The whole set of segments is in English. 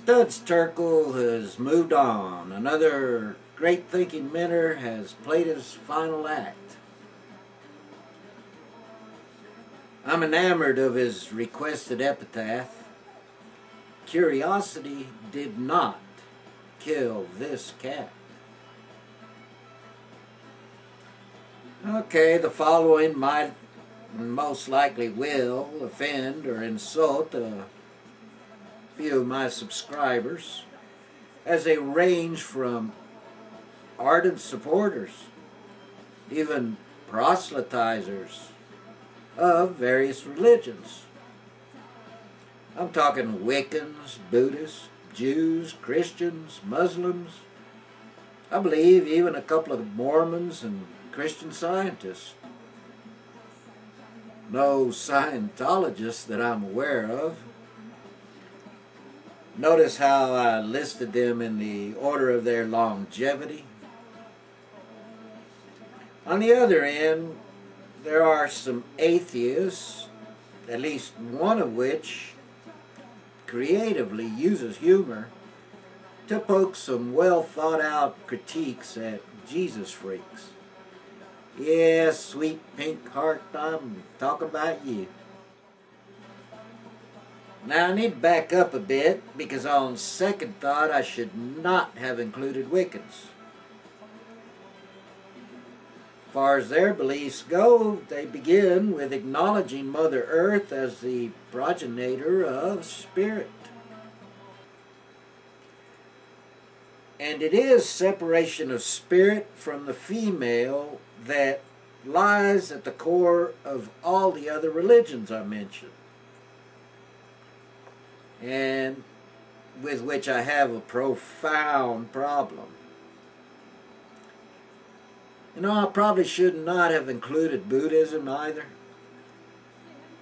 Studs Terkel has moved on. Another great thinking mentor has played his final act. I'm enamored of his requested epitaph. Curiosity did not kill this cat. Okay, the following might and most likely will offend or insult a few of my subscribers, as they range from ardent supporters, even proselytizers of various religions. I'm talking Wiccans, Buddhists, Jews, Christians, Muslims. I believe even a couple of Mormons and Christian Scientists. No Scientologists that I'm aware of. Notice how I listed them in the order of their longevity. On the other end, there are some atheists, at least one of which creatively uses humor to poke some well thought out critiques at Jesus freaks. Yeah, sweet pink heart, I'm talking about you. Now I need to back up a bit, because on second thought I should not have included Wiccans. As far as their beliefs go, they begin with acknowledging Mother Earth as the progenitor of spirit. And it is separation of spirit from the female that lies at the core of all the other religions I mentioned, and with which I have a profound problem. You know, I probably should not have included Buddhism either.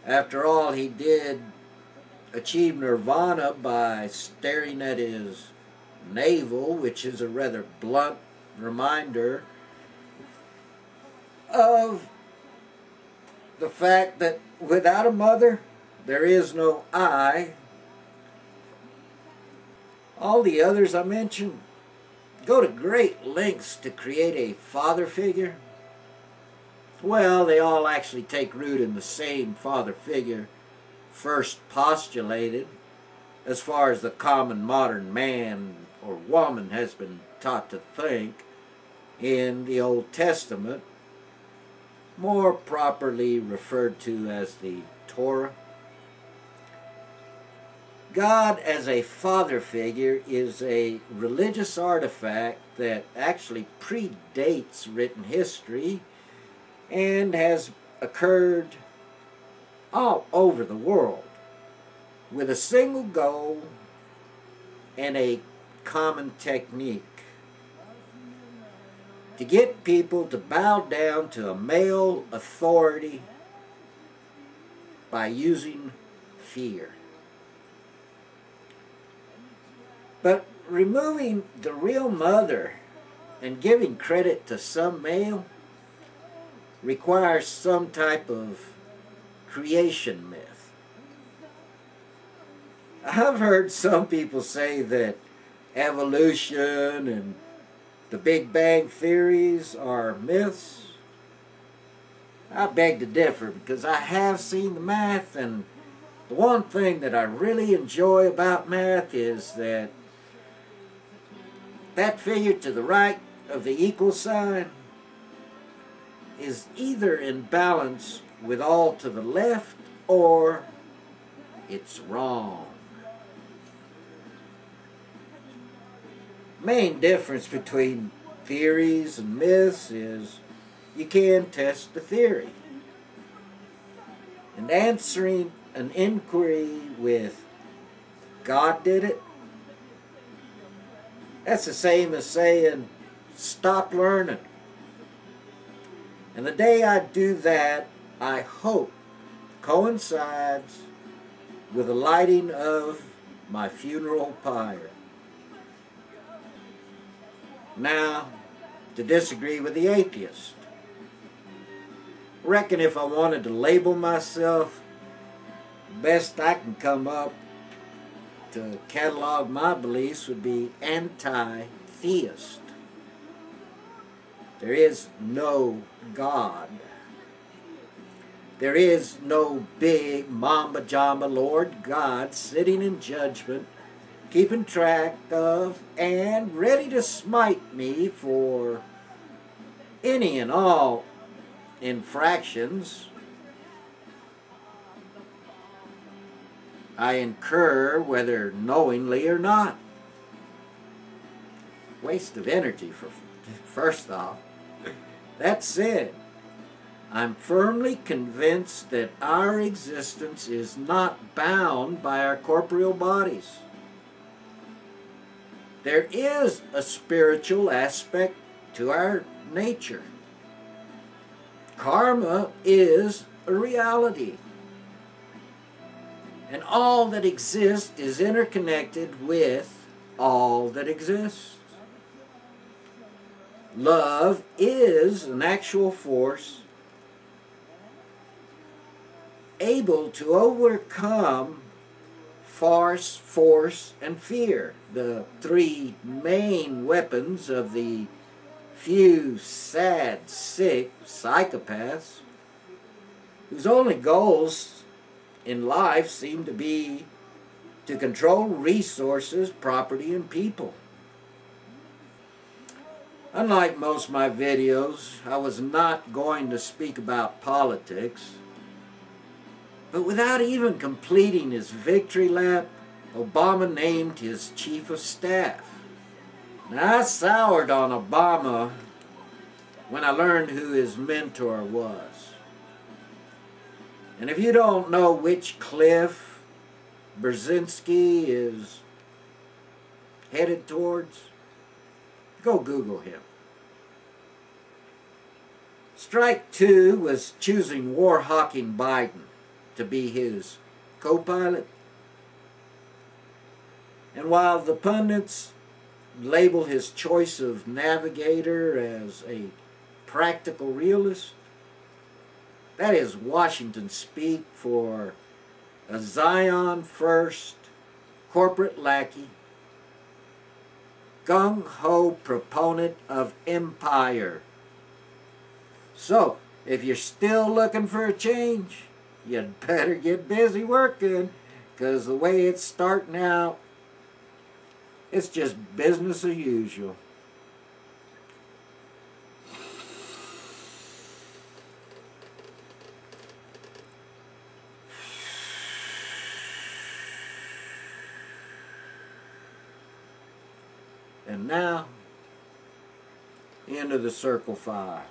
After all, he did achieve nirvana by staring at his navel, which is a rather blunt reminder of the fact that without a mother, there is no I. All the others I mentioned go to great lengths to create a father figure. Well, they all actually take root in the same father figure first postulated, as far as the common modern man or woman has been taught to think, in the Old Testament, more properly referred to as the Torah. God as a father figure is a religious artifact that actually predates written history and has occurred all over the world with a single goal and a common technique: to get people to bow down to a male authority by using fear. But removing the real mother and giving credit to some male requires some type of creation myth. I've heard some people say that evolution and the Big Bang theories are myths. I beg to differ, because I have seen the math, and the one thing that I really enjoy about math is that that figure to the right of the equal sign is either in balance with all to the left, or it's wrong. Main difference between theories and myths is you can test the theory. And answering an inquiry with God did it, that's the same as saying stop learning. And the day I do that, I hope coincides with the lighting of my funeral pyre. Now, to disagree with the atheist. Reckon if I wanted to label myself, best I can come up to catalog my beliefs would be anti-theist. There is no God. There is no big Mamba Jamba Lord God sitting in judgment, keeping track of and ready to smite me for any and all infractions I incur, whether knowingly or not. Waste of energy, first off. That said, I'm firmly convinced that our existence is not bound by our corporeal bodies. There is a spiritual aspect to our nature. Karma is a reality. And all that exists is interconnected with all that exists. Love is an actual force able to overcome farce, force, and fear, the three main weapons of the few sad, sick psychopaths whose only goals in life seem to be to control resources, property, and people. Unlike most of my videos, I was not going to speak about politics. But without even completing his victory lap, Obama named his chief of staff. Now, I soured on Obama when I learned who his mentor was. And if you don't know which Cliff Brzezinski is headed towards, go Google him. Strike two was choosing war-hawking Biden to be his co-pilot. And while the pundits label his choice of navigator as a practical realist, that is Washington speak for a Zion-first corporate lackey, gung-ho proponent of empire. So, if you're still looking for a change, you'd better get busy working, because the way it's starting out, it's just business as usual. And now, into the circle 5.